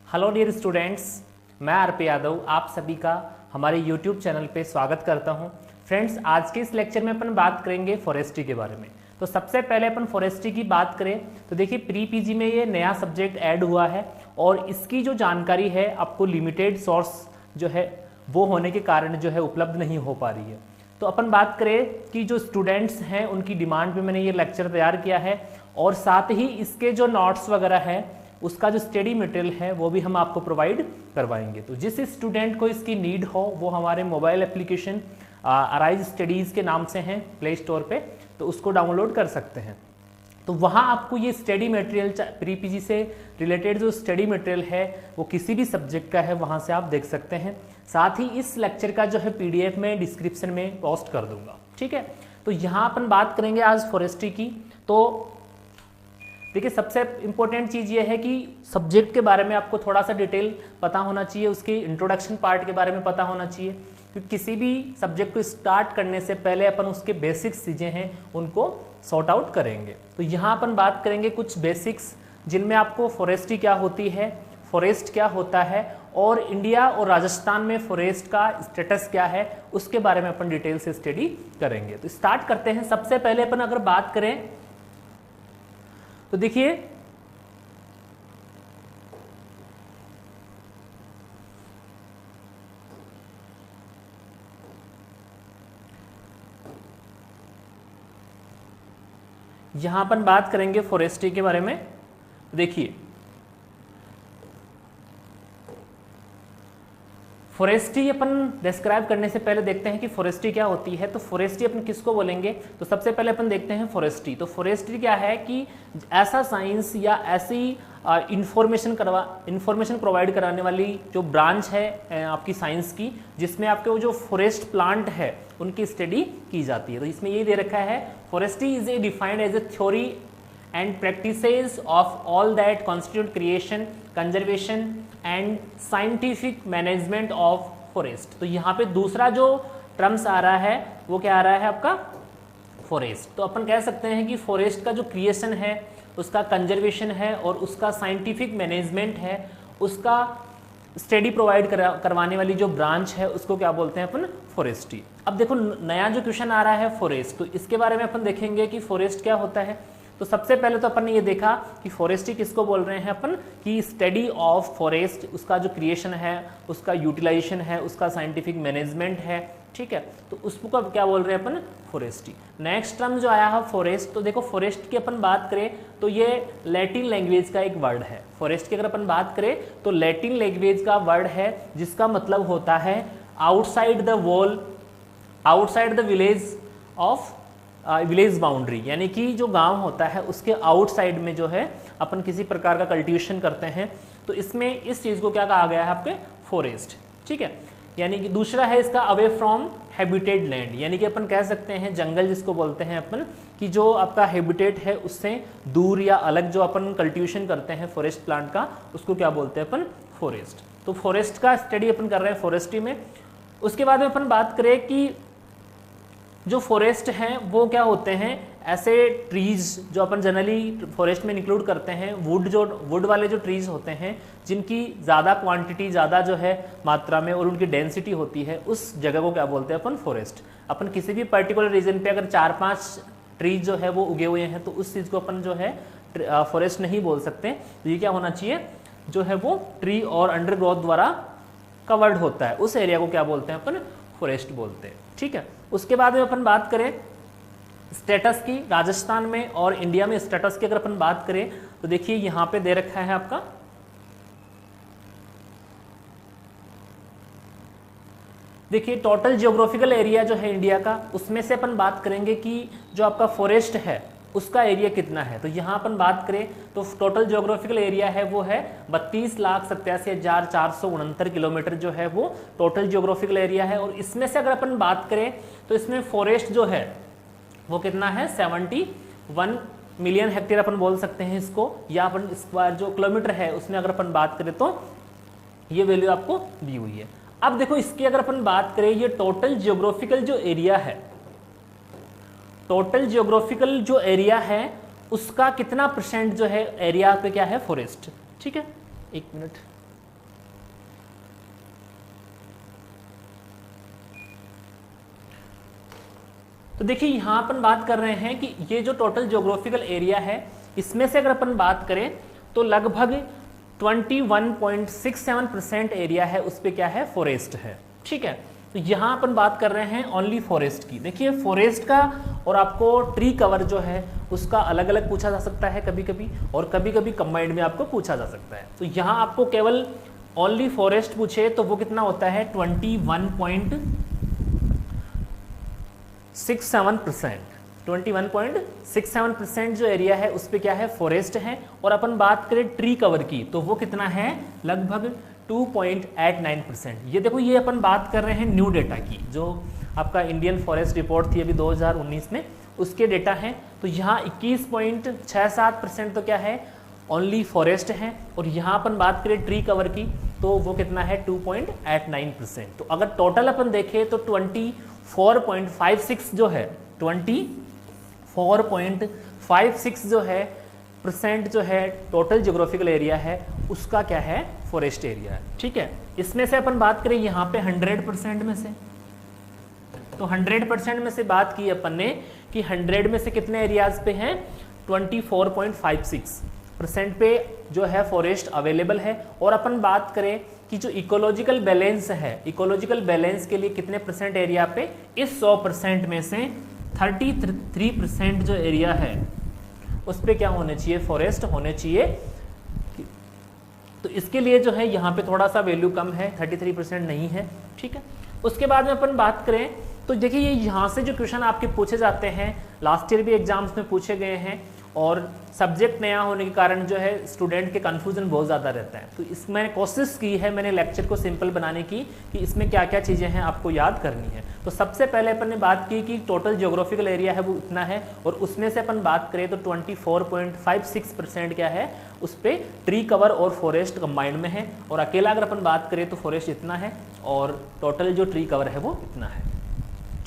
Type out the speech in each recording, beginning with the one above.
Hello dear students, मैं RP Yadav आप सभी का हमारे यूट्यूब चैनल पे स्वागत करता हूं। फ्रेंड्स, आज के इस लेक्चर में अपन बात करेंगे फॉरेस्ट्री के बारे में। तो सबसे पहले अपन फॉरेस्ट्री की बात करें तो देखिए प्री पीजी में ये नया सब्जेक्ट ऐड हुआ है और इसकी जो जानकारी है आपको लिमिटेड सोर्स जो है वो होने के कारण जो है उपलब्ध नहीं हो पा रही है। तो अपन बात करें कि जो स्टूडेंट्स हैं उनकी डिमांड पे मैंने ये लेक्चर तैयार किया है और साथ ही इसके जो नोट्स वगैरह हैं उसका जो स्टडी मटेरियल है वो भी हम आपको प्रोवाइड करवाएंगे। तो जिस स्टूडेंट को इसकी नीड हो वो हमारे मोबाइल एप्लीकेशन अराइज स्टडीज़ के नाम से हैं प्ले स्टोर पे, तो उसको डाउनलोड कर सकते हैं। तो वहाँ आपको ये स्टडी मटेरियल प्री पीजी से रिलेटेड जो स्टडी मटेरियल है वो किसी भी सब्जेक्ट का है वहाँ से आप देख सकते हैं। साथ ही इस लेक्चर का जो है पीडीएफ में डिस्क्रिप्शन में पोस्ट कर दूंगा, ठीक है। तो यहाँ अपन बात करेंगे आज फॉरेस्ट्री की। तो देखिए सबसे इंपॉर्टेंट चीज़ ये है कि सब्जेक्ट के बारे में आपको थोड़ा सा डिटेल पता होना चाहिए, उसके इंट्रोडक्शन पार्ट के बारे में पता होना चाहिए, क्योंकि किसी भी सब्जेक्ट को स्टार्ट करने से पहले अपन उसके बेसिक्स चीज़ें हैं उनको सॉर्ट आउट करेंगे। तो यहाँ अपन बात करेंगे कुछ बेसिक्स जिनमें आपको फॉरेस्ट्री क्या होती है, फॉरेस्ट क्या होता है और इंडिया और राजस्थान में फॉरेस्ट का स्टेटस क्या है, उसके बारे में अपन डिटेल से स्टडी करेंगे। तो स्टार्ट करते हैं। सबसे पहले अपन अगर बात करें तो देखिए यहां अपन बात करेंगे फॉरेस्ट्री के बारे में। देखिए फॉरेस्ट्री अपन डिस्क्राइब करने से पहले देखते हैं कि फॉरेस्ट्री क्या होती है। तो फॉरेस्ट्री अपन किसको बोलेंगे, तो सबसे पहले अपन देखते हैं फॉरेस्ट्री। तो फॉरेस्ट्री क्या है कि ऐसा साइंस या ऐसी इंफॉर्मेशन प्रोवाइड कराने वाली जो ब्रांच है आपकी साइंस की, जिसमें आपके वो जो फॉरेस्ट प्लांट है उनकी स्टडी की जाती है। तो इसमें ये दे रखा है, forestry is a defined as a theory and practices of all that constitute creation, conservation and scientific management of forest। तो यहाँ पे दूसरा जो टर्म्स आ रहा है वो क्या आ रहा है आपका फॉरेस्ट। तो अपन कह सकते हैं कि फॉरेस्ट का जो क्रिएशन है, उसका कंजर्वेशन है और उसका साइंटिफिक मैनेजमेंट है, उसका स्टडी प्रोवाइड करवाने वाली जो ब्रांच है उसको क्या बोलते हैं अपन, फॉरेस्ट्री। अब देखो नया जो क्वेश्चन आ रहा है फॉरेस्ट, तो इसके बारे में अपन देखेंगे कि फॉरेस्ट क्या होता है। तो सबसे पहले तो अपन ने ये देखा कि फॉरेस्ट्री किसको बोल रहे हैं अपन, कि स्टडी ऑफ फॉरेस्ट, उसका जो क्रिएशन है, उसका यूटिलाइजेशन है, उसका साइंटिफिक मैनेजमेंट है, ठीक है। तो उसको क्या बोल रहे हैं अपन, फॉरेस्ट्री। नेक्स्ट टर्म जो आया है फॉरेस्ट, तो देखो फॉरेस्ट की अपन बात करें तो ये लैटिन लैंग्वेज का एक वर्ड है। फॉरेस्ट की अगर अपन बात करें तो लैटिन लैंग्वेज का वर्ड है जिसका मतलब होता है outside the wall, outside the village of village boundary, यानी कि जो गांव होता है उसके आउटसाइड में जो है अपन किसी प्रकार का कल्टीवेशन करते हैं। तो इसमें इस चीज़ को क्या कहा गया है आपके, फॉरेस्ट, ठीक है। यानी कि दूसरा है इसका अवे फ्रॉम हैबिटेड लैंड, यानी कि अपन कह सकते हैं जंगल जिसको बोलते हैं अपन, कि जो आपका हैबिटेट है उससे दूर या अलग जो अपन कल्टीवेशन करते हैं फॉरेस्ट प्लांट का, उसको क्या बोलते हैं अपन, फॉरेस्ट। तो फॉरेस्ट का स्टडी अपन कर रहे हैं फॉरेस्ट्री में। उसके बाद में अपन बात करें कि जो फॉरेस्ट हैं वो क्या होते हैं, ऐसे ट्रीज जो अपन जनरली फॉरेस्ट में इंक्लूड करते हैं, वुड वाले जो ट्रीज होते हैं जिनकी ज़्यादा क्वांटिटी, ज़्यादा जो है मात्रा में और उनकी डेंसिटी होती है, उस जगह को क्या बोलते हैं अपन, फॉरेस्ट। अपन किसी भी पर्टिकुलर रीजन पे अगर 4-5 ट्रीज जो है वो उगे हुए हैं तो उस चीज़ को अपन जो है फॉरेस्ट नहीं बोल सकते। तो ये क्या होना चाहिए, जो है वो ट्री और अंडरग्रोथ द्वारा कवर्ड होता है, उस एरिया को क्या बोलते हैं अपन, फॉरेस्ट बोलते हैं, ठीक है। उसके बाद में अपन बात करें स्टेटस की, राजस्थान में और इंडिया में स्टेटस की अगर अपन बात करें तो देखिए यहाँ पे दे रखा है आपका, देखिए टोटल जियोग्राफिकल एरिया जो है इंडिया का, उसमें से अपन बात करेंगे कि जो आपका फॉरेस्ट है उसका एरिया कितना है। तो यहाँ अपन बात करें तो टोटल जियोग्राफिकल एरिया है वो है 32,87,469 किलोमीटर जो है वो टोटल जियोग्राफिकल एरिया है। और इसमें से अगर अपन बात करें तो इसमें फॉरेस्ट जो है वो कितना है, 71 मिलियन हेक्टेयर अपन बोल सकते हैं इसको, या अपन स्क्वायर जो किलोमीटर है उसमें अगर अपन बात करें तो ये वैल्यू आपको दी हुई है। अब देखो इसकी अगर अपन बात करें, ये टोटल जियोग्राफिकल जो एरिया है, टोटल जियोग्राफिकल जो एरिया है उसका कितना % जो है एरिया पे क्या है, फॉरेस्ट, ठीक है। एक मिनट, तो देखिए यहाँ अपन बात कर रहे हैं कि ये जो टोटल ज्योग्राफिकल एरिया है इसमें से अगर अपन बात करें तो लगभग 21.67% एरिया है उस पे क्या है, फॉरेस्ट है। ठीक है, तो यहाँ अपन बात कर रहे हैं ओनली फॉरेस्ट की। देखिए फॉरेस्ट का और आपको ट्री कवर जो है उसका अलग अलग पूछा जा सकता है कभी कभी, और कभी कभी कंबाइंड में आपको पूछा जा सकता है। तो यहाँ आपको केवल ओनली फॉरेस्ट पूछे तो वो कितना होता है 21.67% जो एरिया है उस पे क्या है, फॉरेस्ट है। और अपन बात करें ट्री कवर की तो वो कितना है, लगभग 2.89%। ये देखो ये अपन बात कर रहे हैं न्यू डेटा की, जो आपका इंडियन फॉरेस्ट रिपोर्ट थी अभी 2019 में, उसके डेटा हैं। तो यहाँ 21.67% तो क्या है, ओनली फॉरेस्ट है। और यहाँ अपन बात करें ट्री कवर की तो वो कितना है 2.89%। तो अगर टोटल अपन देखें तो 24.56 जो है 24.56 जो है परसेंट जो है टोटल ज्योग्राफिकल एरिया है उसका क्या है, फॉरेस्ट एरिया है। ठीक है, इसमें से अपन बात करें यहाँ पे 100% में से, तो 100% में से बात की अपन ने कि 100 में से कितने एरियाज पे हैं, 24.56% पे जो है फॉरेस्ट अवेलेबल है। और अपन बात करें कि जो इकोलॉजिकल बैलेंस है, इकोलॉजिकल बैलेंस के लिए कितने परसेंट एरिया पे, इस 100% में से 33% जो एरिया है उस पे क्या होने चाहिए, फॉरेस्ट होने चाहिए। तो इसके लिए जो है यहाँ पे थोड़ा सा वैल्यू कम है, 33% नहीं है। ठीक है, उसके बाद में अपन बात करें तो देखिए ये यहाँ से जो क्वेश्चन आपके पूछे जाते हैं लास्ट ईयर भी एग्जाम्स में पूछे गए हैं, और सब्जेक्ट नया होने के कारण जो है स्टूडेंट के कंफ्यूजन बहुत ज़्यादा रहता है। तो इसमें कोशिश की है मैंने लेक्चर को सिंपल बनाने की कि इसमें क्या क्या चीज़ें हैं आपको याद करनी है। तो सबसे पहले अपन ने बात की कि टोटल ज्योग्राफिकल एरिया है वो इतना है, और उसमें से अपन बात करें तो 24.56% क्या है, उस पर ट्री कवर और फॉरेस्ट कंबाइंड में है। और अकेला अगर अपन बात करें तो फॉरेस्ट इतना है और टोटल जो ट्री कवर है वो इतना है।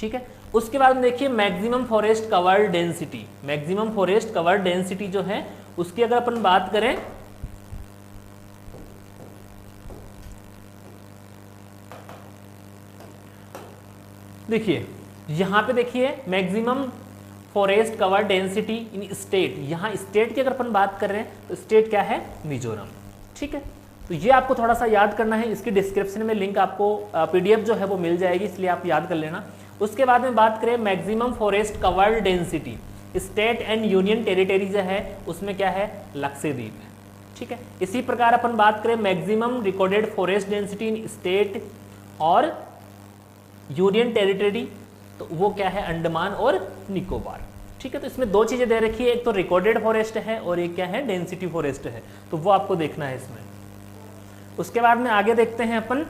ठीक है, उसके बाद देखिए maximum forest cover density, maximum forest cover density जो है उसकी अगर अपन बात करें देखिए यहां पे देखिए maximum forest cover density in state, यहां स्टेट की अगर अपन बात कर रहे हैं तो स्टेट क्या है, मिजोरम। ठीक है, तो ये आपको थोड़ा सा याद करना है, इसकी डिस्क्रिप्शन में लिंक आपको पीडीएफ जो है वो मिल जाएगी, इसलिए आप याद कर लेना। उसके बाद में बात करें maximum forest cover density, state and union territory जो है उसमें क्या है, लक्षद्वीप है। ठीक है, इसी प्रकार अपन बात करें maximum recorded forest density in state और यूनियन टेरिटरी, तो वो क्या है, अंडमान और निकोबार। ठीक है, तो इसमें दो चीजें दे रखी है, एक तो रिकॉर्डेड फॉरेस्ट है और एक क्या है, डेंसिटी फॉरेस्ट है, तो वो आपको देखना है इसमें। उसके बाद में आगे देखते हैं अपन,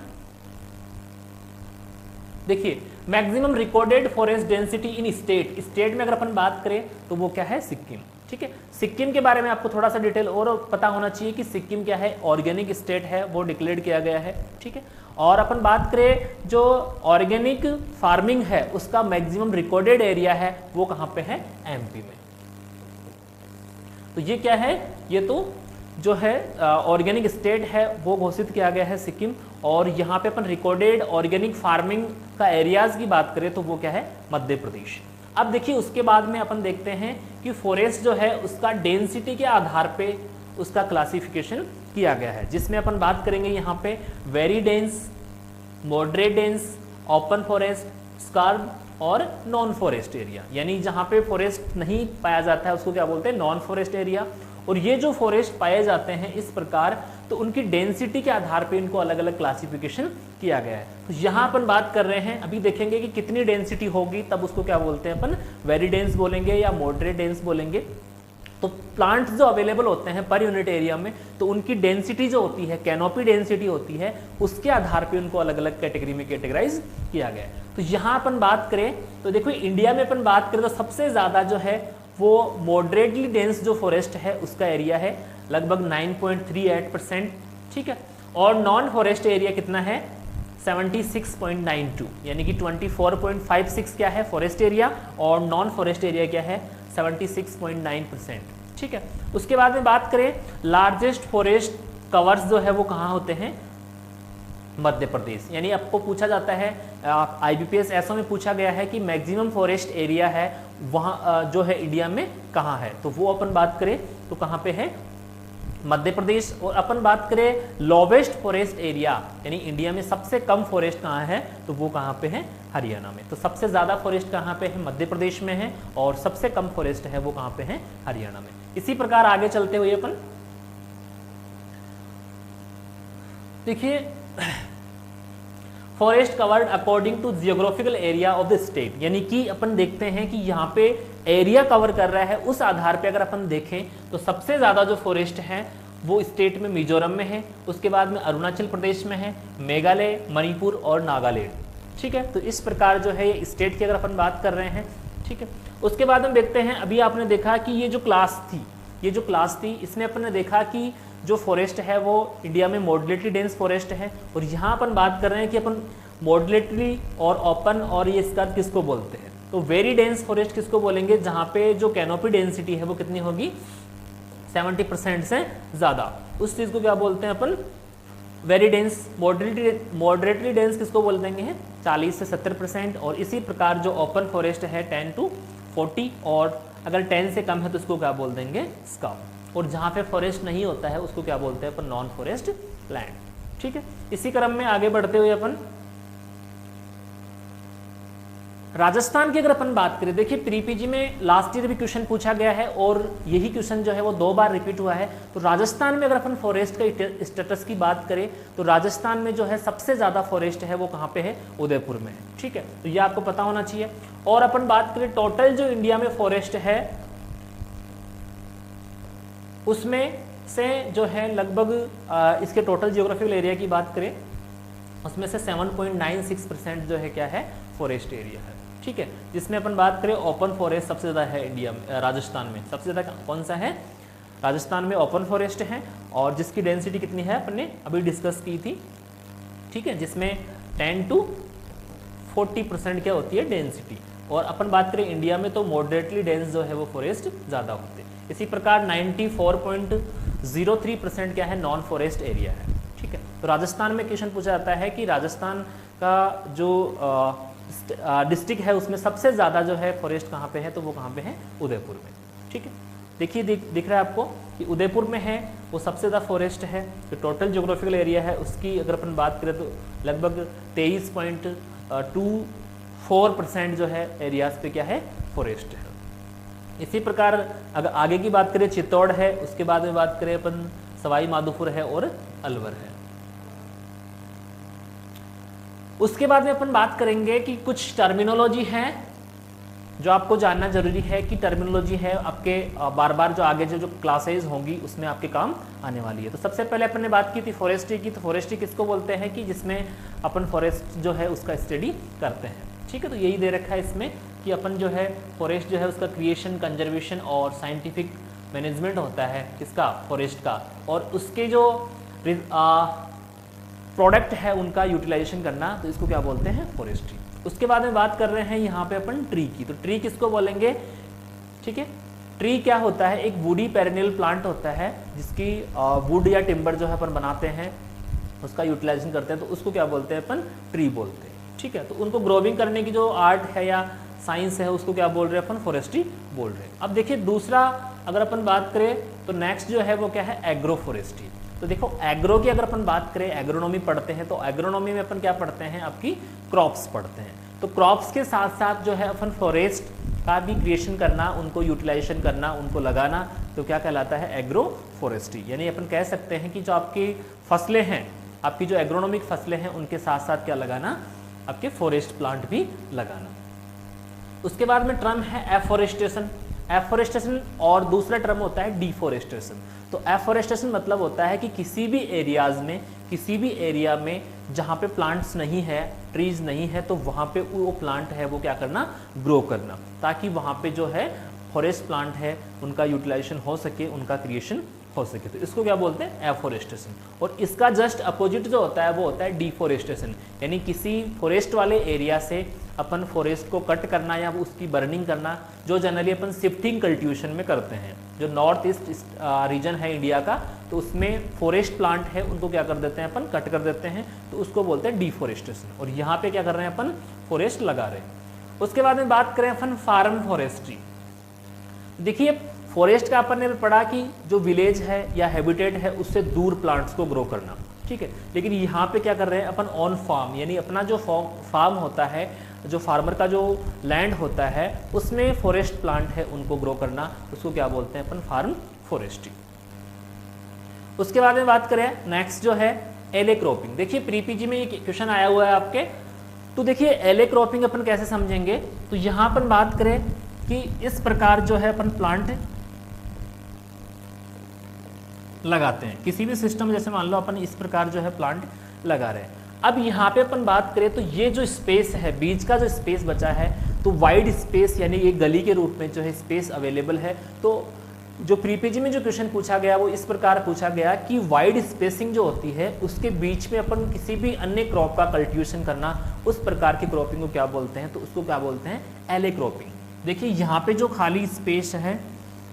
देखिए maximum recorded forest density in state, state में अगर अपन बात करें तो वो क्या है, सिक्किम। ठीक है, सिक्किम के बारे में आपको थोड़ा सा डिटेल और पता होना चाहिए कि सिक्किम क्या है, ऑर्गेनिक स्टेट है, वो डिक्लेयर किया गया है। ठीक है, और अपन बात करें जो ऑर्गेनिक फार्मिंग है उसका मैक्सिमम रिकॉर्डेड एरिया है वो कहां पे है, एमपी में। तो ये क्या है, ये तो जो है ऑर्गेनिक स्टेट है वो घोषित किया गया है सिक्किम। और यहाँ पे अपन रिकॉर्डेड ऑर्गेनिक फार्मिंग का एरियाज की बात करें तो वो क्या है, मध्य प्रदेश। अब देखिए उसके बाद में अपन देखते हैं कि फॉरेस्ट जो है उसका डेंसिटी के आधार पे उसका क्लासिफिकेशन किया गया है, जिसमें अपन बात करेंगे यहाँ पे very dense, moderate dense, open forest, scrub और नॉन फॉरेस्ट एरिया। यानी जहाँ पे फॉरेस्ट नहीं पाया जाता है उसको क्या बोलते हैं, नॉन फॉरेस्ट एरिया। और ये जो फॉरेस्ट पाए जाते हैं इस प्रकार, तो उनकी डेंसिटी के आधार पे इनको अलग अलग क्लासिफिकेशन किया गया है। तो यहाँ अपन बात कर रहे हैं, अभी देखेंगे कि कितनी डेंसिटी होगी तब उसको क्या बोलते हैं अपन, वेरी डेंस बोलेंगे या मॉडरेट डेंस बोलेंगे। तो प्लांट्स जो अवेलेबल होते हैं पर यूनिट एरिया में, तो उनकी डेंसिटी जो होती है, कैनोपी डेंसिटी होती है, उसके आधार पे उनको अलग अलग कैटेगरी में कैटेगराइज किया गया है। तो यहाँ अपन बात करें तो देखो इंडिया में अपन बात करें तो सबसे ज़्यादा जो है वो मॉडरेटली डेंस जो फॉरेस्ट है उसका एरिया है लगभग 9.38%। ठीक है, और नॉन फॉरेस्ट एरिया कितना है, 76.92, यानी कि 24.56 क्या है फॉरेस्ट एरिया और नॉन फॉरेस्ट एरिया क्या है 76.9%। ठीक है, उसके बाद में बात करें लार्जेस्ट फॉरेस्ट कवर्स जो है वो कहाँ होते हैं, मध्य प्रदेश। यानी आपको पूछा जाता है IBPS ऐसा में पूछा गया है कि मैक्सिमम फॉरेस्ट एरिया है वहाँ जो है इंडिया में कहाँ है, तो वो अपन बात करें तो कहाँ पे है, मध्य प्रदेश। और अपन बात करें लोवेस्ट फॉरेस्ट एरिया यानी इंडिया में सबसे कम फॉरेस्ट कहाँ है, तो वो कहाँ पे है, हरियाणा में। तो सबसे ज्यादा फॉरेस्ट कहाँ पे है, मध्य प्रदेश में है, और सबसे कम फॉरेस्ट है वो कहाँ पे है, हरियाणा में। इसी प्रकार आगे चलते हुए अपन देखिए forest covered according to geographical area of the state, यानी कि अपन देखते हैं कि यहाँ पे एरिया कवर कर रहा है, उस आधार पे अगर अपन देखें तो सबसे ज्यादा जो फॉरेस्ट है वो स्टेट में मिजोरम में है, उसके बाद में अरुणाचल प्रदेश में है, मेघालय, मणिपुर और नागालैंड। ठीक है, तो इस प्रकार जो है ये स्टेट की अगर अपन बात कर रहे हैं। ठीक है, उसके बाद हम देखते हैं, अभी आपने देखा कि ये जो क्लास थी इसमें अपन ने देखा कि जो फॉरेस्ट है वो इंडिया में मॉडरेटली डेंस फॉरेस्ट है, और यहाँ अपन बात कर रहे हैं कि अपन मॉडरेटली और ओपन और ये इसका किसको बोलते हैं, तो वेरी डेंस फॉरेस्ट किसको बोलेंगे, जहाँ पे जो कैनोपी डेंसिटी है वो कितनी होगी, 70% से ज्यादा, उस चीज को क्या बोलते हैं अपन, वेरी डेंस। मॉडरेटली डेंस किसको बोल देंगे हैं, 40 से 70%, और इसी प्रकार जो ओपन फॉरेस्ट है 10 to 40, और अगर 10 से कम है तो इसको क्या बोल देंगे, स्कब। और जहाँ पे फॉरेस्ट नहीं होता है उसको क्या बोलते हैं अपन, नॉन फॉरेस्ट लैंड। ठीक है, इसी क्रम में आगे बढ़ते हुए अपन राजस्थान की अगर अपन बात करें, देखिए प्री पीजी में लास्ट ईयर भी क्वेश्चन पूछा गया है और यही क्वेश्चन जो है वो 2 बार रिपीट हुआ है। तो राजस्थान में अगर अपन फॉरेस्ट का स्टेटस की बात करें तो राजस्थान में जो है सबसे ज्यादा फॉरेस्ट है वो कहाँ पे है, उदयपुर में है। ठीक है, तो ये आपको पता होना चाहिए। और अपन बात करें टोटल जो इंडिया में फॉरेस्ट है उसमें से जो है लगभग इसके टोटल जियोग्राफिकल एरिया की बात करें उसमें से 7.96% जो है क्या है, फॉरेस्ट एरिया है। ठीक है, जिसमें अपन बात करें ओपन फॉरेस्ट सबसे ज़्यादा है इंडिया में, राजस्थान में सबसे ज़्यादा कौन सा है, राजस्थान में ओपन फॉरेस्ट है, और जिसकी डेंसिटी कितनी है अपन ने अभी डिस्कस की थी। ठीक है, जिसमें 10 to 40% क्या होती है डेंसिटी। और अपन बात करें इंडिया में तो मॉडरेटली डेंस जो है वो फॉरेस्ट ज़्यादा होते हैं। इसी प्रकार 94.03% क्या है, नॉन फॉरेस्ट एरिया है। ठीक है, तो राजस्थान में क्वेश्चन पूछा जाता है कि राजस्थान का जो डिस्ट्रिक्ट है उसमें सबसे ज़्यादा जो है फॉरेस्ट कहाँ पे है, तो वो कहाँ पे है, उदयपुर में। ठीक है, देखिए दिख रहा है आपको कि उदयपुर में है वो सबसे ज़्यादा फॉरेस्ट है। जो टोटल जियोग्राफिकल एरिया है उसकी अगर अपन बात करें तो लगभग 23.24% जो है एरियाज पे क्या है, फॉरेस्ट है। इसी प्रकार अगर आगे की बात करें चित्तौड़ है, उसके बाद में बात करें अपन सवाई माधोपुर है और अलवर है। उसके बाद में अपन बात करेंगे कि कुछ टर्मिनोलॉजी है जो आपको जानना जरूरी है कि टर्मिनोलॉजी है आपके बार बार जो आगे जो क्लासेज होंगी उसमें आपके काम आने वाली है। तो सबसे पहले अपन ने बात की थी फॉरेस्ट्री की, तो फॉरेस्ट्री किसको बोलते हैं कि जिसमें अपन फॉरेस्ट जो है उसका स्टडी करते हैं। ठीक है, तो यही दे रखा है इसमें कि अपन जो है फॉरेस्ट जो है उसका क्रिएशन, कंजर्वेशन और साइंटिफिक मैनेजमेंट होता है किसका, फॉरेस्ट का, और उसके जो प्रोडक्ट है उनका यूटिलाइजेशन करना, तो इसको क्या बोलते हैं, फॉरेस्ट्री। उसके बाद में बात कर रहे हैं यहाँ पे अपन ट्री की, तो ट्री किसको बोलेंगे। ठीक है, ट्री क्या होता है, एक वुडी पेरेनियल प्लांट होता है जिसकी वुड या टिम्बर जो है अपन बनाते हैं उसका यूटिलाइजेशन करते हैं, तो उसको क्या बोलते हैं अपन, ट्री बोलते हैं। ठीक है, तो उनको ग्रोविंग करने की जो आर्ट है या साइंस है उसको क्या बोल रहे हैं अपन, फॉरेस्ट्री बोल रहे हैं। अब देखिए दूसरा अगर अपन बात करें तो नेक्स्ट जो है वो क्या है, एग्रो फॉरेस्ट्री। तो देखो एग्रो की अगर अपन बात करें, एग्रोनॉमी पढ़ते हैं तो एग्रोनॉमी में अपन क्या पढ़ते हैं, आपकी क्रॉप्स पढ़ते हैं। तो क्रॉप्स के साथ साथ जो है अपन फॉरेस्ट का भी क्रिएशन करना, उनको यूटिलाइजेशन करना, उनको लगाना, तो क्या कहलाता है, एग्रो फॉरेस्ट्री। यानी अपन कह सकते हैं कि जो आपकी फसलें हैं, आपकी जो एग्रोनॉमिक फसलें हैं उनके साथ साथ क्या लगाना, आपके फॉरेस्ट प्लांट भी लगाना। उसके बाद में टर्म है एफॉरेस्टेशन। एफॉरेस्टेशन और दूसरा टर्म होता है डिफॉरेस्टेशन। तो एफॉरेस्टेशन मतलब होता है कि किसी भी एरियाज में, किसी भी एरिया में जहाँ पे प्लांट्स नहीं है, ट्रीज नहीं है, तो वहाँ पे वो प्लांट है वो क्या करना, ग्रो करना, ताकि वहाँ पे जो है फॉरेस्ट प्लांट है उनका यूटिलाइजेशन हो सके, उनका क्रिएशन हो सके। तो इसको क्या बोलते हैं? एफोरेस्टेशन। और इसका जस्ट अपोजिट जो होता है वो होता है डिफोरेस्टेशन, यानी किसी फॉरेस्ट वाले एरिया से अपन फॉरेस्ट को कट करना या उसकी बर्निंग करना, जो जनरली अपन शिफ्टिंग कल्टीवेशन में करते हैं। जो नॉर्थ ईस्ट रीजन है इंडिया का, तो उसमें फॉरेस्ट प्लांट है उनको क्या कर देते हैं अपन? कट कर देते हैं, तो उसको बोलते हैं डिफोरेस्टेशन। और यहाँ पे क्या कर रहे हैं अपन? फॉरेस्ट लगा रहे हैं। उसके बाद में बात करें अपन फार्म फॉरेस्ट्री। देखिए फॉरेस्ट का अपन ने पढ़ा कि जो विलेज है या हैबिटेट है उससे दूर प्लांट्स को ग्रो करना, ठीक है। लेकिन यहाँ पे क्या कर रहे हैं अपन? ऑन फार्म, यानी अपना जो फार्म होता है, जो फार्मर का जो लैंड होता है उसमें फॉरेस्ट प्लांट है उनको ग्रो करना, उसको क्या बोलते हैं अपन? Farm forestry. उसके बाद में बात करें नेक्स्ट जो है एले क्रॉपिंग। देखिए प्री पीजी में ये क्वेश्चन आया हुआ है आपके, तो देखिए एले क्रॉपिंग अपन कैसे समझेंगे? तो यहाँ अपन बात करें कि इस प्रकार जो है अपन प्लांट लगाते हैं किसी भी सिस्टम, जैसे मान लो अपन इस प्रकार जो है प्लांट लगा रहे हैं। अब यहाँ पे अपन बात करें तो ये जो स्पेस है, बीच का जो स्पेस बचा है, तो वाइड स्पेस यानी ये गली के रूप में जो है स्पेस अवेलेबल है। तो जो प्री पीजी में जो क्वेश्चन पूछा गया वो इस प्रकार पूछा गया कि वाइड स्पेसिंग जो होती है उसके बीच में अपन किसी भी अन्य क्रॉप का कल्टीवेशन करना, उस प्रकार की क्रॉपिंग को क्या बोलते हैं? तो उसको क्या बोलते हैं? एले क्रॉपिंग। देखिए यहाँ पे जो खाली स्पेस है,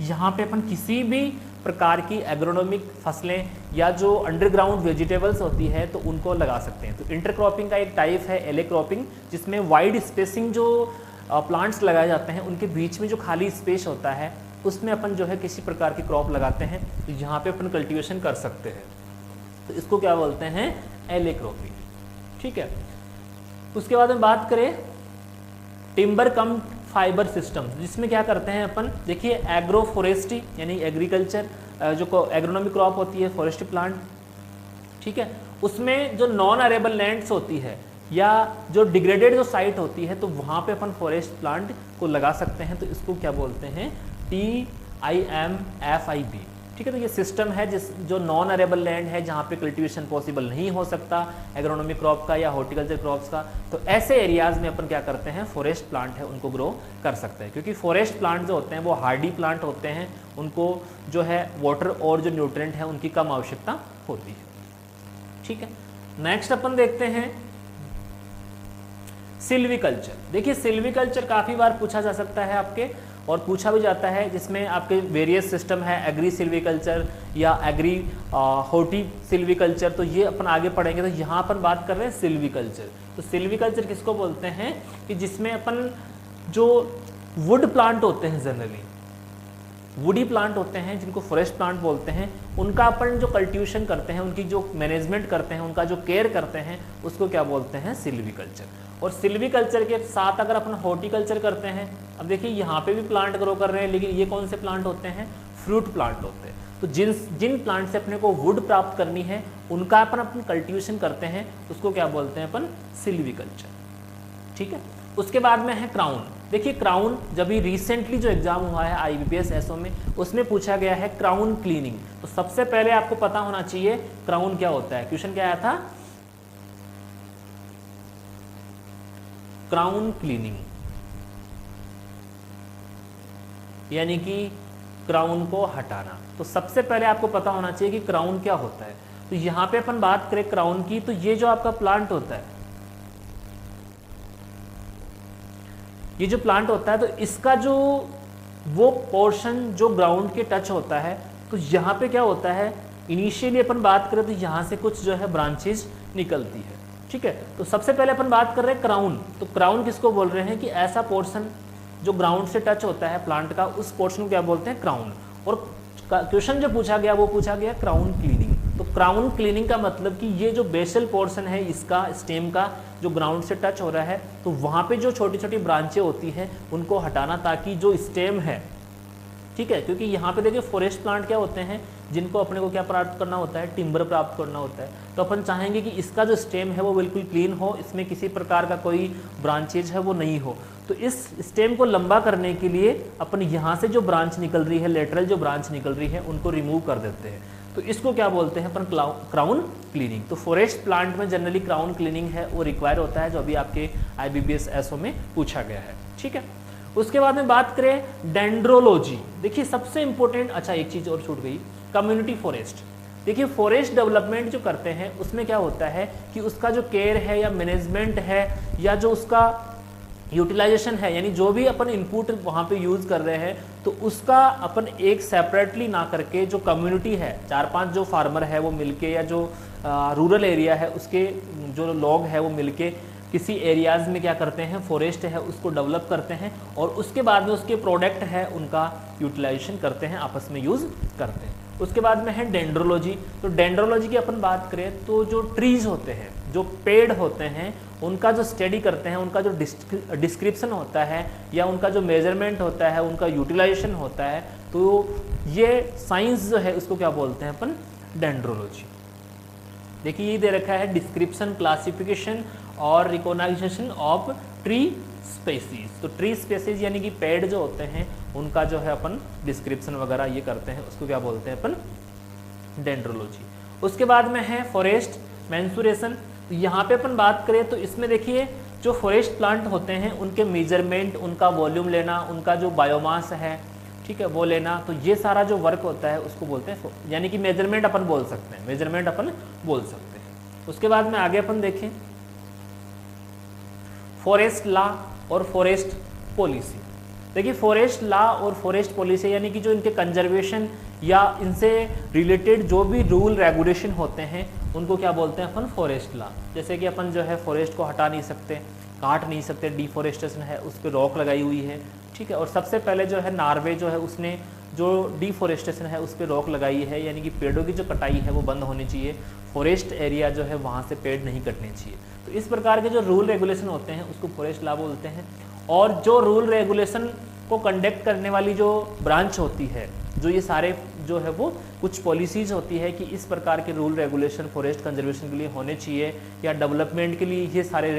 यहाँ पे अपन किसी भी प्रकार की एग्रोनॉमिक फसलें या जो अंडरग्राउंड वेजिटेबल्स होती है तो उनको लगा सकते हैं। तो इंटरक्रॉपिंग का एक टाइप है एले क्रॉपिंग, जिसमें वाइड स्पेसिंग जो प्लांट्स लगाए जाते हैं उनके बीच में जो खाली स्पेस होता है उसमें अपन जो है किसी प्रकार की क्रॉप लगाते हैं, तो यहाँ पे अपन कल्टीवेशन कर सकते हैं। तो इसको क्या बोलते हैं? एले क्रॉपिंग, ठीक है। उसके बाद में बात करें टिम्बर कम फाइबर सिस्टम, जिसमें क्या करते हैं अपन? देखिए एग्रो फॉरेस्ट्री यानी एग्रीकल्चर, जो एग्रोनॉमिक क्रॉप होती है फॉरेस्ट्री प्लांट, ठीक है, उसमें जो नॉन अरेबल लैंड्स होती है या जो डिग्रेडेड जो साइट होती है तो वहाँ पे अपन फॉरेस्ट प्लांट को लगा सकते हैं। तो इसको क्या बोलते हैं? TIMFIB, ठीक है। तो ये सिस्टम है जो नॉन अरेबल लैंड है जहाँ पे कल्टीवेशन पॉसिबल नहीं हो सकता एग्रोनॉमिक क्रॉप का या हॉर्टिकल्चर क्रॉप्स का, तो ऐसे एरियाज में अपन क्या करते हैं? फॉरेस्ट प्लांट है उनको ग्रो कर सकते हैं, क्योंकि फॉरेस्ट प्लांट जो होते हैं वो हार्डी प्लांट होते हैं, उनको जो है वाटर और जो न्यूट्रिएंट है उनकी कम आवश्यकता होती है, ठीक है। नेक्स्ट अपन देखते हैं सिल्वीकल्चर। देखिए सिल्वीकल्चर काफ़ी बार पूछा जा सकता है आपके, और पूछा भी जाता है, जिसमें आपके वेरियस सिस्टम है, एग्री सिल्वीकल्चर या एग्री हॉर्टी सिल्वीकल्चर। तो ये अपन आगे पढ़ेंगे। तो यहाँ अपन बात कर रहे हैं सिल्वीकल्चर। तो सिल्वीकल्चर किसको बोलते हैं? कि जिसमें अपन जो वुड प्लांट होते हैं, जनरली वुडी प्लांट होते हैं जिनको फॉरेस्ट प्लांट बोलते हैं, उनका अपन जो कल्टीवेशन करते हैं, उनकी जो मैनेजमेंट करते हैं, उनका जो केयर करते हैं, उसको क्या बोलते हैं? सिल्वीकल्चर। और सिल्वीकल्चर के साथ अगर अपन हॉर्टिकल्चर करते हैं, अब देखिए यहाँ पे भी प्लांट ग्रो कर रहे हैं, लेकिन ये कौन से प्लांट होते हैं? फ्रूट प्लांट होते हैं। तो जिन प्लांट से अपने को वुड प्राप्त करनी है उनका अपन कल्टीवेशन करते हैं, उसको क्या बोलते हैं अपन? सिल्वीकल्चर, ठीक है। उसके बाद में है क्राउन। देखिए क्राउन जब भी रिसेंटली जो एग्जाम हुआ है IBPS SO में, उसमें पूछा गया है क्राउन क्लीनिंग। तो सबसे पहले आपको पता होना चाहिए क्राउन क्या होता है। क्वेश्चन क्या आया था? क्राउन क्लीनिंग, यानी कि क्राउन को हटाना। तो सबसे पहले आपको पता होना चाहिए कि क्राउन क्या होता है। तो यहाँ पे अपन बात करें क्राउन की, तो ये जो आपका प्लांट होता है, ये जो प्लांट होता है, तो इसका जो वो पोर्शन जो ग्राउंड के टच होता है, तो यहाँ पे क्या होता है? इनिशियली अपन बात करें तो यहाँ से कुछ जो है ब्रांचेज निकलती है, ठीक है। तो सबसे पहले अपन बात कर रहे हैं क्राउन। तो क्राउन किसको बोल रहे हैं? कि ऐसा पोर्शन जो ग्राउंड से टच होता है प्लांट का, उस पोर्शन को क्या बोलते हैं? क्राउन। और क्वेश्चन जो पूछा गया वो पूछा गया क्राउन क्लीनिंग। तो क्राउन क्लीनिंग का मतलब कि ये जो बेसल पोर्शन है इसका, स्टेम का, जो ग्राउंड से टच हो रहा है, तो वहाँ पे जो छोटी छोटी ब्रांचें होती हैं उनको हटाना, ताकि जो स्टेम है, ठीक है, क्योंकि यहाँ पे देखिए फॉरेस्ट प्लांट क्या होते हैं जिनको अपने को क्या प्राप्त करना होता है? टिम्बर प्राप्त करना होता है। तो अपन चाहेंगे कि इसका जो स्टेम है वो बिल्कुल क्लीन हो, इसमें किसी प्रकार का कोई ब्रांचेज है वो नहीं हो। तो इस स्टेम को लंबा करने के लिए अपन यहाँ से जो ब्रांच निकल रही है, लेटरल जो ब्रांच निकल रही है, उनको रिमूव कर देते हैं। तो इसको क्या बोलते हैं अपन? Crown cleaning. तो फॉरेस्ट प्लांट में जनरली क्राउन क्लीनिंग है वो रिक्वायर होता है, जो अभी आपके IBPS SO में पूछा गया है, ठीक है। उसके बाद में बात करें डेंड्रोलॉजी। देखिए सबसे इंपॉर्टेंट, अच्छा एक चीज और छूट गई, कम्युनिटी फॉरेस्ट। देखिए फॉरेस्ट डेवलपमेंट जो करते हैं उसमें क्या होता है कि उसका जो केयर है या मैनेजमेंट है या जो उसका यूटिलाइजेशन है, यानी जो भी अपन इनपुट वहाँ पे यूज़ कर रहे हैं तो उसका अपन एक सेपरेटली ना करके जो कम्युनिटी है, 4-5 जो फार्मर है वो मिलके या जो रूरल एरिया है उसके जो लोग हैं वो मिलके किसी एरियाज़ में क्या करते हैं, फॉरेस्ट है उसको डेवलप करते हैं और उसके बाद में उसके प्रोडक्ट है उनका यूटिलाइजेशन करते हैं, आपस में यूज़ करते हैं। उसके बाद में है डेंड्रोलॉजी। तो डेंड्रोलॉजी की अपन बात करें तो जो ट्रीज होते हैं, जो पेड़ होते हैं, उनका जो स्टडी करते हैं, उनका जो डिस्क्रिप्शन होता है या उनका जो मेजरमेंट होता है, उनका यूटिलाइजेशन होता है, तो ये साइंस जो है उसको क्या बोलते हैं अपन, डेंड्रोलॉजी। देखिए ये दे रखा है डिस्क्रिप्शन, क्लासिफिकेशन और रिकॉग्नाइजेशन ऑफ ट्री स्पेसीज। तो ट्री स्पेसीज यानी कि पेड़ जो होते हैं उनका जो है अपन डिस्क्रिप्शन वगैरह ये करते हैं, उसको क्या बोलते हैं अपन, डेंड्रोलॉजी। उसके बाद में है फॉरेस्ट मेंसुरेशन। यहाँ पे अपन बात करें तो इसमें देखिए जो फॉरेस्ट प्लांट होते हैं उनके मेजरमेंट, उनका वॉल्यूम लेना, उनका जो बायोमास है, ठीक है, वो लेना, तो ये सारा जो वर्क होता है उसको बोलते हैं, यानी कि मेजरमेंट अपन बोल सकते हैं, मेजरमेंट अपन बोल सकते हैं। उसके बाद में आगे अपन देखें फॉरेस्ट लॉ और फॉरेस्ट पॉलिसी। देखिए फॉरेस्ट लॉ और फॉरेस्ट पॉलिसी यानी कि जो इनके कंजर्वेशन या इनसे रिलेटेड जो भी रूल रेगुलेशन होते हैं उनको क्या बोलते हैं अपन, फॉरेस्ट लॉ। जैसे कि अपन जो है फॉरेस्ट को हटा नहीं सकते, काट नहीं सकते, डिफॉरेस्टेशन है उस पर रोक लगाई हुई है, ठीक है। और सबसे पहले जो है नॉर्वे जो है उसने जो डिफॉरेस्टेशन है उस पर रोक लगाई है, यानी कि पेड़ों की जो कटाई है वो बंद होनी चाहिए, फॉरेस्ट एरिया जो है वहाँ से पेड़ नहीं कटने चाहिए। तो इस प्रकार के जो रूल रेगुलेशन होते हैं उसको फॉरेस्ट लॉ बोलते हैं। और जो रूल रेगुलेशन को कंडक्ट करने वाली जो ब्रांच होती है, जो ये सारे जो है वो कुछ पॉलिसीज़ होती है कि इस प्रकार के रूल रेगुलेशन फॉरेस्ट कंजर्वेशन के लिए होने चाहिए या डेवलपमेंट के लिए ये सारे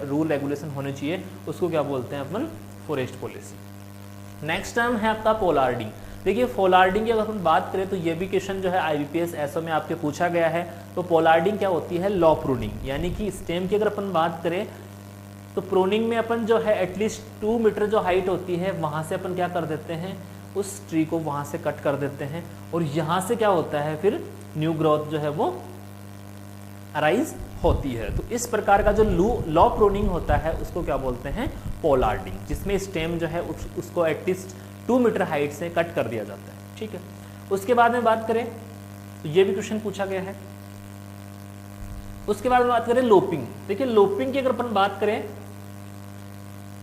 रूल रेगुलेशन होने चाहिए, उसको क्या बोलते हैं अपन, फॉरेस्ट पॉलिसी। नेक्स्ट टर्म है आपका पोलार्डिंग। देखिए पोलार्डिंग की अगर हम बात करें तो ये भी क्वेश्चन जो है IBPS एसओ में आपके पूछा गया है। तो पोलार्डिंग क्या होती है, लॉ प्रूनिंग, यानी कि स्टेम की अगर अपन बात करें तो प्रूनिंग में अपन जो है एटलीस्ट 2 मीटर जो हाइट होती है वहाँ से अपन क्या कर देते हैं, उस ट्री को वहाँ से कट कर देते हैं और यहाँ से क्या होता है फिर न्यू ग्रोथ जो है वो अराइज होती है। तो इस प्रकार का जो लॉ प्रूनिंग होता है उसको क्या बोलते हैं, पोलार्डिंग, जिसमें स्टेम जो है उसको एटलीस्ट 2 मीटर हाइट से कट कर दिया जाता है, ठीक है। उसके बाद में बात करें तो ये भी क्वेश्चन पूछा गया है। उसके बाद में बात करें लोपिंग। देखिए लोपिंग की अगर अपन बात करें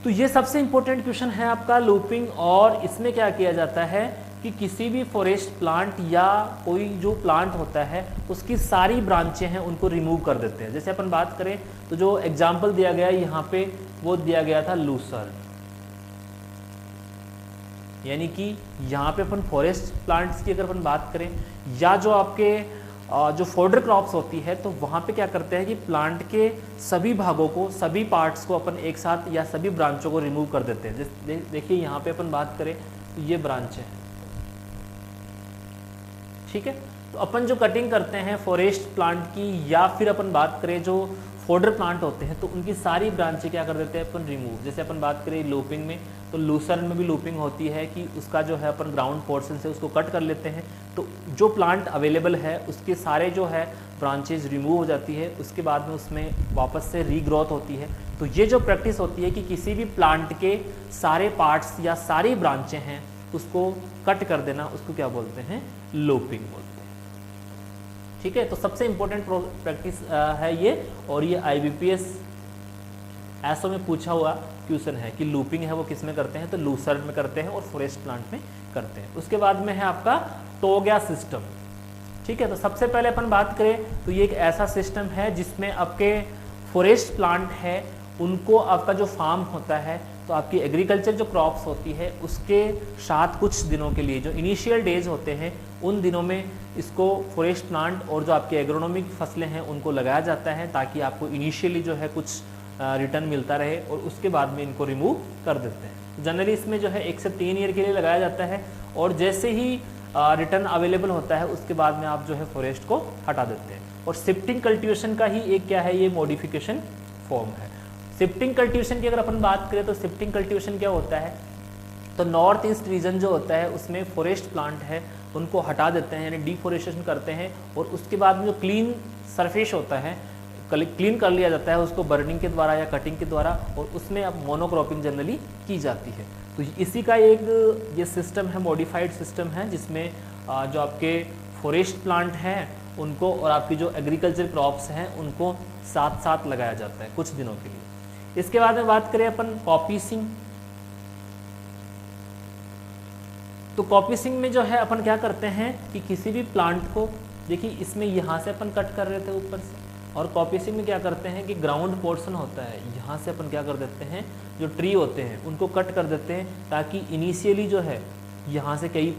तो ये सबसे इंपॉर्टेंट क्वेश्चन है आपका लूपिंग। और इसमें क्या किया जाता है कि किसी भी फॉरेस्ट प्लांट या कोई जो प्लांट होता है उसकी सारी ब्रांचें हैं उनको रिमूव कर देते हैं। जैसे अपन बात करें तो जो एग्जाम्पल दिया गया है यहाँ पे वो दिया गया था लूसर्न, यानी कि यहाँ पे अपन फॉरेस्ट प्लांट्स की अगर अपन बात करें या जो आपके जो फोडर क्रॉप्स होती है तो वहाँ पे क्या करते हैं कि प्लांट के सभी भागों को, सभी पार्ट्स को अपन एक साथ या सभी ब्रांचों को रिमूव कर देते हैं। देखिए यहाँ पे अपन बात करें तो ये ब्रांच है, ठीक है। तो अपन जो कटिंग करते हैं फॉरेस्ट प्लांट की या फिर अपन बात करें जो फोडर प्लांट होते हैं तो उनकी सारी ब्रांचें क्या कर देते हैं अपन, रिमूव। जैसे अपन बात करें लूपिंग में तो लूसर्न में भी लूपिंग होती है कि उसका जो है अपन ग्राउंड पोर्शन से उसको कट कर लेते हैं, तो जो प्लांट अवेलेबल है उसके सारे जो है ब्रांचेज रिमूव हो जाती है, उसके बाद में उसमें वापस से रीग्रोथ होती है। तो ये जो प्रैक्टिस होती है कि किसी भी प्लांट के सारे पार्ट्स या सारी ब्रांचें हैं उसको कट कर देना, उसको क्या बोलते हैं, लूपिंग बोलते हैं, ठीक है। तो सबसे इंपॉर्टेंट प्रैक्टिस है ये, और ये IBPS एसओ में पूछा हुआ क्वेश्चन है कि लूपिंग है वो किस में करते हैं, तो लूसर्न में करते हैं और फॉरेस्ट प्लांट में करते हैं। उसके बाद में है आपका टोग्या सिस्टम, ठीक है। तो सबसे पहले अपन बात करें तो ये एक ऐसा सिस्टम है जिसमें आपके फॉरेस्ट प्लांट है उनको आपका जो फार्म होता है तो आपकी एग्रीकल्चर जो क्रॉप्स होती है उसके साथ कुछ दिनों के लिए जो इनिशियल डेज होते हैं उन दिनों में इसको फॉरेस्ट प्लांट और जो आपके एग्रोनॉमिक फसलें हैं उनको लगाया जाता है ताकि आपको इनिशियली जो है कुछ रिटर्न मिलता रहे, और उसके बाद में इनको रिमूव कर देते हैं। जनरली इसमें जो है 1 से 3 ईयर के लिए लगाया जाता है, और जैसे ही रिटर्न अवेलेबल होता है उसके बाद में आप जो है फॉरेस्ट को हटा देते हैं। और शिफ्टिंग कल्टीवेशन का ही एक क्या है, ये मॉडिफिकेशन फॉर्म है। शिफ्टिंग कल्टीवेशन की अगर अपन बात करें तो शिफ्टिंग कल्टीवेशन क्या होता है, तो नॉर्थ ईस्ट रीजन जो होता है उसमें फॉरेस्ट प्लांट है उनको हटा देते हैं, यानी डिफोरेस्टेशन करते हैं, और उसके बाद में जो क्लीन सरफेस होता है क्लीन कर लिया जाता है उसको बर्निंग के द्वारा या कटिंग के द्वारा, और उसमें अब मोनोक्रॉपिंग जनरली की जाती है। तो इसी का एक ये सिस्टम है, मॉडिफाइड सिस्टम है, जिसमें जो आपके फॉरेस्ट प्लांट हैं उनको और आपकी जो एग्रीकल्चर क्रॉप्स हैं उनको साथ साथ लगाया जाता है कुछ दिनों के लिए। इसके बाद में बात करें अपन कॉपीसिंग। तो कॉपीसिंग में जो है अपन क्या करते हैं कि किसी भी प्लांट को, देखिए इसमें यहाँ से अपन कट कर रहे थे ऊपर से, और कॉपीसिंग में क्या करते हैं कि ग्राउंड पोर्शन होता है, यहाँ से अपन क्या कर देते हैं जो ट्री होते हैं उनको कट कर देते हैं, ताकि इनिशियली जो है यहाँ से कई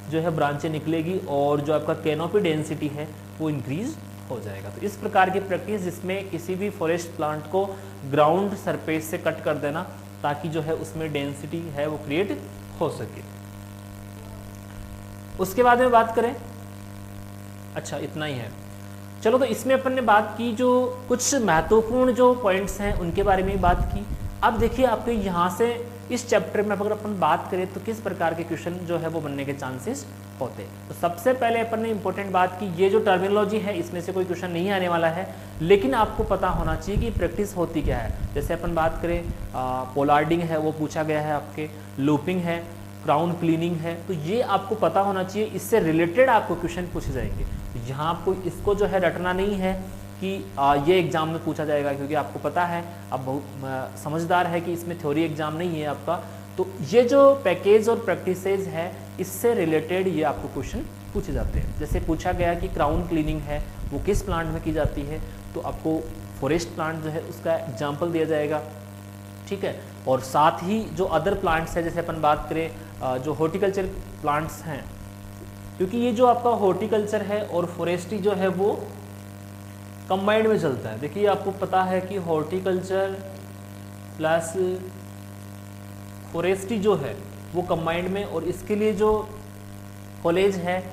जो है ब्रांचें निकलेगी और जो आपका कैनोपी डेंसिटी है वो इंक्रीज हो जाएगा। तो इस प्रकार की प्रैक्टिस जिसमें किसी भी फॉरेस्ट प्लांट को ग्राउंड सरफेस से कट कर देना, ताकि जो है उसमें डेंसिटी है वो क्रिएट हो सके। उसके बाद में बात करें, अच्छा इतना ही है, चलो। तो इसमें अपन ने बात की जो कुछ महत्वपूर्ण जो पॉइंट्स हैं उनके बारे में बात की। अब देखिए आपके यहाँ से इस चैप्टर में अगर अपन बात करें तो किस प्रकार के क्वेश्चन जो है वो बनने के चांसेस होते हैं। तो सबसे पहले अपन ने इंपॉर्टेंट बात की, ये जो टर्मिनोलॉजी है इसमें से कोई क्वेश्चन नहीं आने वाला है, लेकिन आपको पता होना चाहिए कि प्रैक्टिस होती क्या है। जैसे अपन बात करें पोलार्डिंग है वो पूछा गया है, आपके लूपिंग है, क्राउन क्लीनिंग है, तो ये आपको पता होना चाहिए, इससे रिलेटेड आपको क्वेश्चन पूछे जाएंगे। तो यहाँ आपको इसको जो है रटना नहीं है कि ये एग्जाम में पूछा जाएगा, क्योंकि आपको पता है, अब बहुत समझदार है कि इसमें थ्योरी एग्जाम नहीं है आपका। तो ये जो पैकेज और प्रैक्टिसेज है इससे रिलेटेड ये आपको क्वेश्चन पूछे जाते हैं। जैसे पूछा गया कि क्राउन क्लीनिंग है वो किस प्लांट में की जाती है, तो आपको फॉरेस्ट प्लांट जो है उसका एग्जाम्पल दिया जाएगा, ठीक है। और साथ ही जो अदर प्लांट्स है, जैसे अपन बात करें जो हॉर्टिकल्चर प्लांट्स हैं, क्योंकि ये जो आपका हॉर्टिकल्चर है और फॉरेस्ट्री जो है वो कंबाइंड में चलता है। देखिए आपको पता है कि हॉर्टिकल्चर प्लस फॉरेस्ट्री जो है वो कंबाइंड में, और इसके लिए जो कॉलेज है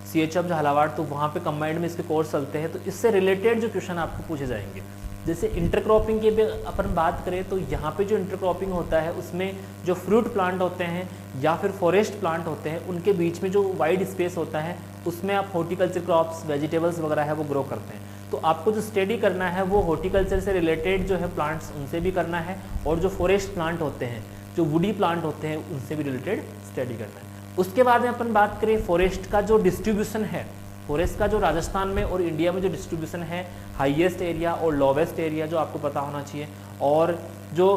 CHF झालावाड़, तो वहाँ पे कंबाइंड में इसके कोर्स चलते हैं। तो इससे रिलेटेड जो क्वेश्चन आपको पूछे जाएंगे, जैसे इंटरक्रॉपिंग की भी अपन बात करें तो यहाँ पे जो इंटरक्रॉपिंग होता है उसमें जो फ्रूट प्लांट होते हैं या फिर फॉरेस्ट प्लांट होते हैं उनके बीच में जो वाइड स्पेस होता है उसमें आप हॉर्टिकल्चर क्रॉप्स, वेजिटेबल्स वगैरह है वो ग्रो करते हैं। तो आपको जो स्टडी करना है वो हॉर्टिकल्चर से रिलेटेड जो है प्लांट्स उनसे भी करना है, और जो फॉरेस्ट प्लांट होते हैं, जो वुडी प्लांट होते हैं, उनसे भी रिलेटेड स्टडी करना है। उसके बाद में अपन बात करें फॉरेस्ट का जो डिस्ट्रीब्यूशन है, फॉरेस्ट का जो राजस्थान में और इंडिया में जो डिस्ट्रीब्यूशन है, हाईएस्ट एरिया और लोवेस्ट एरिया जो आपको पता होना चाहिए। और जो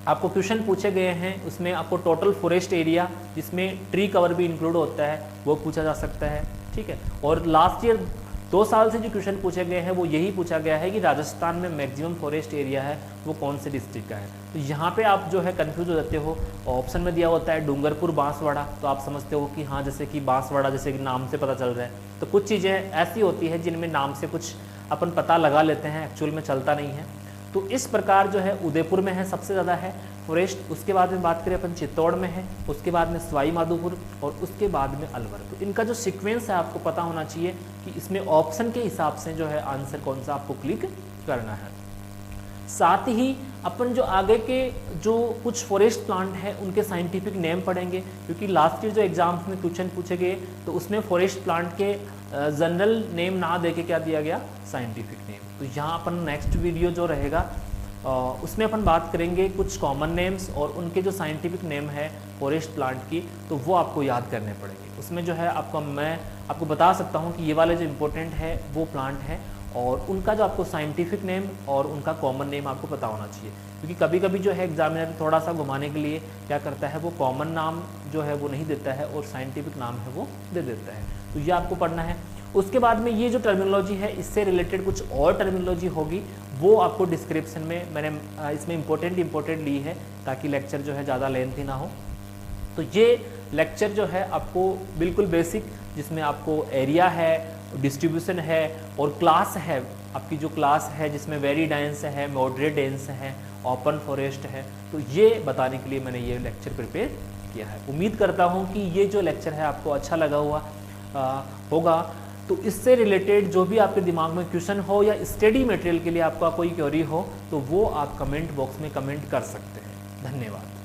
आपको क्वेश्चन पूछे गए हैं उसमें आपको टोटल फॉरेस्ट एरिया जिसमें ट्री कवर भी इंक्लूड होता है वो पूछा जा सकता है, ठीक है। और लास्ट ईयर 2 साल से जो क्वेश्चन पूछे गए हैं वो यही पूछा गया है कि राजस्थान में मैक्सिमम फॉरेस्ट एरिया है वो कौन से डिस्ट्रिक्ट का है। तो यहाँ पे आप जो है कंफ्यूज हो जाते हो, ऑप्शन में दिया होता है डूंगरपुर बांसवाड़ा, तो आप समझते हो कि हाँ जैसे कि बांसवाड़ा जैसे कि नाम से पता चल रहा है। तो कुछ चीज़ें ऐसी होती है जिनमें नाम से कुछ अपन पता लगा लेते हैं, एक्चुअल में चलता नहीं है। तो इस प्रकार जो है उदयपुर में है सबसे ज़्यादा है फॉरेस्ट। उसके बाद में बात करें अपन चित्तौड़ में है, उसके बाद में सवाई माधोपुर, और उसके बाद में अलवर। तो इनका जो सीक्वेंस है आपको पता होना चाहिए कि इसमें ऑप्शन के हिसाब से जो है आंसर कौन सा आपको क्लिक करना है। साथ ही अपन जो आगे के जो कुछ फॉरेस्ट प्लांट हैं उनके साइंटिफिक नेम पढ़ेंगे, क्योंकि लास्ट ईयर जो एग्जाम्स में क्वेश्चन पूछे गए तो उसमें फॉरेस्ट प्लांट के जनरल नेम ना दे के क्या दिया गया, साइंटिफिक नेम। तो यहाँ अपन नेक्स्ट वीडियो जो रहेगा उसमें अपन बात करेंगे कुछ कॉमन नेम्स और उनके जो साइंटिफिक नेम है फॉरेस्ट प्लांट की, तो वो आपको याद करने पड़ेंगे। उसमें जो है मैं आपको बता सकता हूँ कि ये वाले जो इम्पोर्टेंट है वो प्लांट है, और उनका जो आपको साइंटिफिक नेम और उनका कॉमन नेम आपको पता होना चाहिए, क्योंकि कभी कभी जो है एग्जामिनर थोड़ा सा घुमाने के लिए क्या करता है, वो कॉमन नाम जो है वो नहीं देता है और साइंटिफिक नाम है वो दे देता है। तो ये आपको पढ़ना है। उसके बाद में ये जो टर्मिनोलॉजी है इससे रिलेटेड कुछ और टर्मिनोलॉजी होगी, वो आपको डिस्क्रिप्शन में मैंने इसमें इम्पोर्टेंट ली है ताकि लेक्चर जो है ज़्यादा लेंथी ना हो। तो ये लेक्चर जो है आपको बिल्कुल बेसिक, जिसमें आपको एरिया है, डिस्ट्रीब्यूशन है और क्लास है, आपकी जो क्लास है जिसमें वेरी डेंस है, मॉडरेट डेंस है, ओपन फॉरेस्ट है, तो ये बताने के लिए मैंने ये लेक्चर प्रिपेयर किया है। उम्मीद करता हूँ कि ये जो लेक्चर है आपको अच्छा लगा होगा। तो इससे रिलेटेड जो भी आपके दिमाग में क्वेश्चन हो या स्टडी मटेरियल के लिए आपका कोई क्वेरी हो तो वो आप कमेंट बॉक्स में कमेंट कर सकते हैं। धन्यवाद।